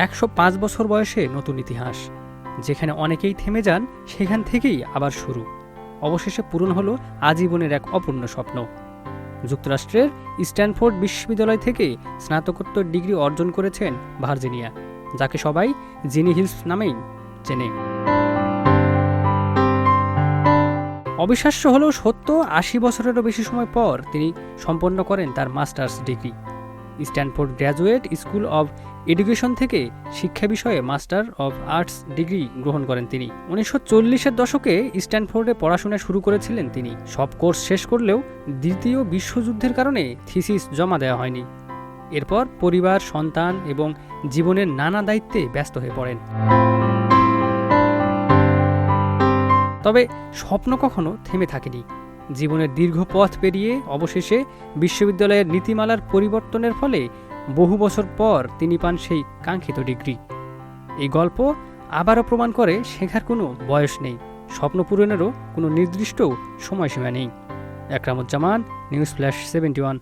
105 বছর বয়সে নতুন ইতিহাস, যেখানে অনেকেই থেমে যান সেখান থেকেই আবার শুরু। অবশেষে পূরণ হলো আজীবনের এক অপূর্ণ স্বপ্ন। যুক্তরাষ্ট্রের স্ট্যানফোর্ড বিশ্ববিদ্যালয় থেকে স্নাতকোত্তর ডিগ্রি অর্জন করেছেন ভার্জিনিয়া, যাকে সবাই জিনি হিলস নামেই চেনে। অবিশ্বাস্য হলেও সত্য, 80 বছরেরও বেশি সময় পর তিনি সম্পন্ন করেন তার masters degree. Stanford graduate school of education থেকে শিক্ষা বিষয়ে মাস্টার অব আর্টস ডিগ্রি গ্রহণ করেন তিনি। 1940-এর দশকে স্ট্যানফোর্ডে পড়াশোনা শুরু করেছিলেন তিনি। সব কোর্স শেষ করলেও দ্বিতীয় বিশ্বযুদ্ধের কারণে থিসিস জমা দেওয়া হয়নি। এরপর পরিবার, সন্তান এবং জীবনের নানা দায়িত্বে ব্যস্ত হয়ে পড়েন। তবে স্বপ্ন কখনো থেমে থাকেনি। জীবনের দীর্ঘ পথ পেরিয়ে অবশেষে বিশ্ববিদ্যালয়ের নীতিমালার পরিবর্তনের ফলে বহু বছর পর তিনি পান সেই কাঙ্ক্ষিত ডিগ্রি। এই গল্প আবারও প্রমাণ করে শেখার কোনো বয়স নেই, স্বপ্ন পূরণেরও কোনো নির্দিষ্ট সময়সীমা নেই। Ekramuzzaman, news flash 71।